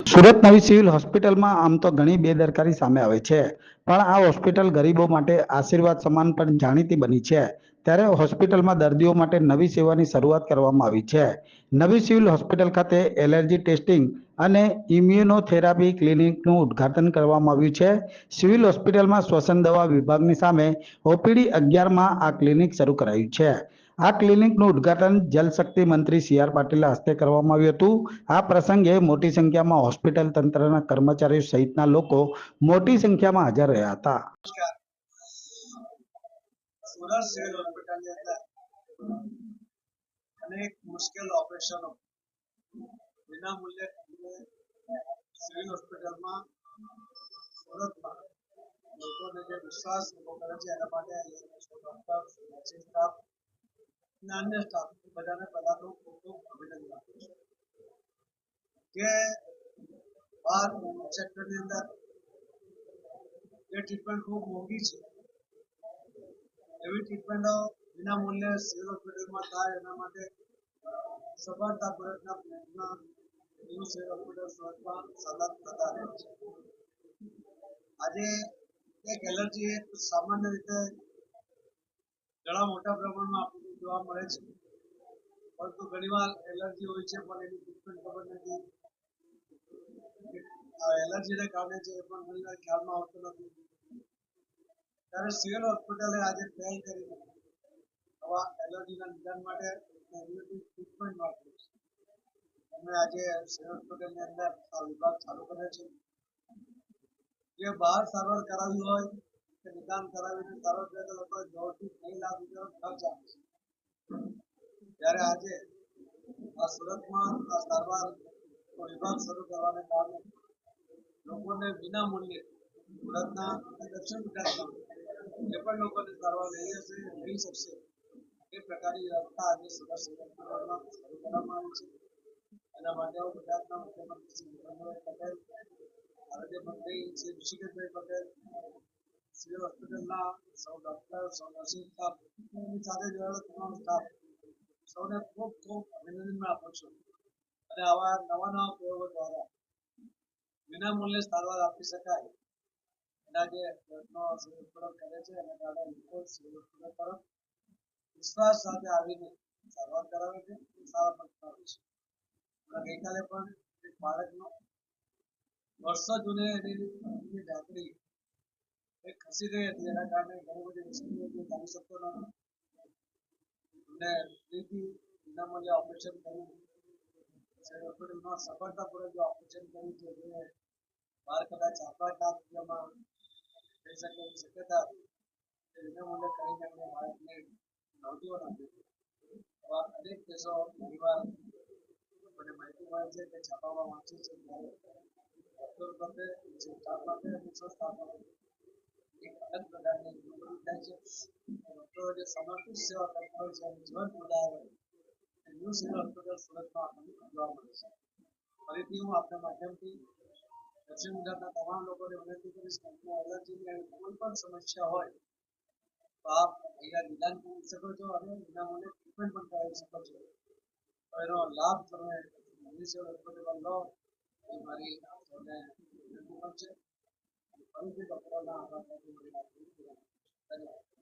સુરત નવી સિવિલ હોસ્પિટલમાં આમ તો ઘણી બેદરકારી સામે આવે છે, પણ આ હોસ્પિટલ ગરીબો માટે આશીર્વાદ સમાન પણ જાણીતી બની છે. ત્યારે હોસ્પિટલમાં દર્દીઓ માટે નવી સેવાની શરૂઆત કરવામાં આવી છે. નવી સિવિલ હોસ્પિટલ ખાતે એલર્જી ટેસ્ટિંગ અને ઇમ્યુનોથેરાપી ક્લિનિકનું ઉદ્ઘાટન કરવામાં આવ્યું છે. સિવિલ હોસ્પિટલમાં શ્વસન દવા વિભાગની સામે ઓપીડી 11માં આ ક્લિનિક શરૂ કરાયું છે. આ ક્લિનિકનું ઉદ્ઘાટન જલશક્તિ મંત્રી સી.આર. પાટીલના હસ્તે કરવામાં આવ્યું હતું. આ પ્રસંગે મોટી સંખ્યામાં હોસ્પિટલ તંત્રના કર્મચારીઓ સહિતના લોકો મોટી સંખ્યામાં હાજર રહ્યા હતા. સુરત સિવિલ હોસ્પિટલની અંદર અનેક મુશ્કેલ ઓપરેશનો વિના મૂલ્યે સિવિલ હોસ્પિટલમાં સુરતમાં લોકોને જે વિશ્વાસ ઉભો કરે છે એના માટે ડોક્ટર, નર્સિંગ સ્ટાફ અને અન્ય સ્ટાફ બધાને બધાનું ખૂબ ખૂબ અભિનંદન આપું છું કે બહાર સેક્ટરની અંદર જે ટ્રીટમેન્ટ ખૂબ મોંઘી છે એવી ટ્રીટમેન્ટો વિના મૂલ્યે સિવિલ હોસ્પિટલમાં થાય એના માટે સફળતાપૂર્વકના પ્રયત્ન ન્યૂ સિવિલ હોસ્પિટલ સુરતમાં સતત થતા રહે છે. આજે એક એલર્જી એક સામાન્ય રીતે ઘણા મોટા પ્રમાણમાં આપણને જોવા મળે છે, પરંતુ ઘણીવાર એલર્જી હોય છે પણ એની ટ્રીટમેન્ટ ખબર નથી. એલર્જીને કારણે છે એ પણ ઘણીવાર ખ્યાલમાં આવતું નથી. ત્યારે સિવિલ હોસ્પિટલે આજે પહેલ કરી આવા એલર્જીના નિદાન માટે ટ્રીટમેન્ટ માટે અમે આજે સિવિલ હોસ્પિટલની અંદર આ વિભાગ ચાલુ કર્યો છે. જે બહાર સારવાર કરાવી હોય કે નિદાન કરાવીને સારવાર કરે તો લોકો 1.5 થી 2 લાખ રૂપિયાનો ખર્ચ આવે છે. ત્યારે આજે આ સુરતમાં આ સારવાર વિભાગ શરૂ કરવાને કારણે લોકોને વિના મૂલ્યે સુરતના દક્ષિણ ગુજરાતમાં જે પણ લોકોને સારવાર લઈ શકશે એ પ્રકારની વ્યવસ્થા આજે સુરત સિવિલમાં શરૂ કરવામાં આવી છે. એના માટે હું ગુજરાતના મુખ્યમંત્રી શ્રી ભૂપેન્દ્રભાઈ પટેલ, આરોગ્ય મંત્રી શ્રી ઋષિકેશભાઈ પટેલ, સિવિલ હોસ્પિટલના સૌ ડોક્ટર, સૌ નર્સિંગ સ્ટાફ, એની સાથે જોડાયેલો તમામ સ્ટાફ સૌને ખૂબ ખૂબ અભિનંદન આપું છું. અને આવા નવા પ્રયોગો દ્વારા વિના મૂલ્યે સારવાર આપી શકાય એના જે પ્રયત્નો સિવિલ હોસ્પિટલ કરે છે એના કારણે લોકો સિવિલ હોસ્પિટલ તરફ વિશ્વાસ સાથે આવીને સારવાર કરાવે છે, સારા પણ કરાવે છે. ગઈકાલે પણ એક બાળકનો વર્ષો જૂની એની ઢાંકણી એક ખસી ગઈ હતી, એના કારણે ઘણી બધી મુશ્કેલીઓ ચાલી શકતો નથી અને વિના મૂલ્યે ઓપરેશન કર્યું. સિવિલ હોસ્પિટલમાં સફળતાપૂર્વક ઓપરેશન કર્યું છે. જે બહાર કદાચ 4-5 લાખ રૂપિયામાં થઈ શકે એવી શક્યતા હતી, વિના મૂલ્યે કરીને એમને બાળકને નવજીવન આપ્યું. આવા અનેક કેસો ઘણીવાર મને માહિતી મળે છે કે છાપામાં વાંચી છે ત્યારે ડોક્ટર માટે જે સ્ટાફ માટે અને સ્ટાફ માટે એક અલગ પ્રકારની અનુભૂતિ થાય છે. ડોક્ટરો જે સમર્પિત સેવા કરતા હોય છે અને જીવન જોડાયા હોય એ ન્યૂ સિવિલ હોસ્પિટલ સુરતમાં આપણને જોવા મળે છે. ફરીથી હું આપના માધ્યમથી દક્ષિણ ગુજરાતના તમામ લોકોને વિનંતી કરીશ કે એલર્જીની કોઈ પણ સમસ્યા હોય તો આપ અહીંયા નિદાન કરી શકો છો અને વિના મૂલ્યે ટ્રીટમેન્ટ પણ કરાવી શકો છો. એનો લાભ તમે ન્યૂ સિવિલ હોસ્પિટલમાં લો એ મારી સૌને વિનંતી પણ છે. ફરીથી ડોક્ટરોના આભાર. ધન્યવાદ.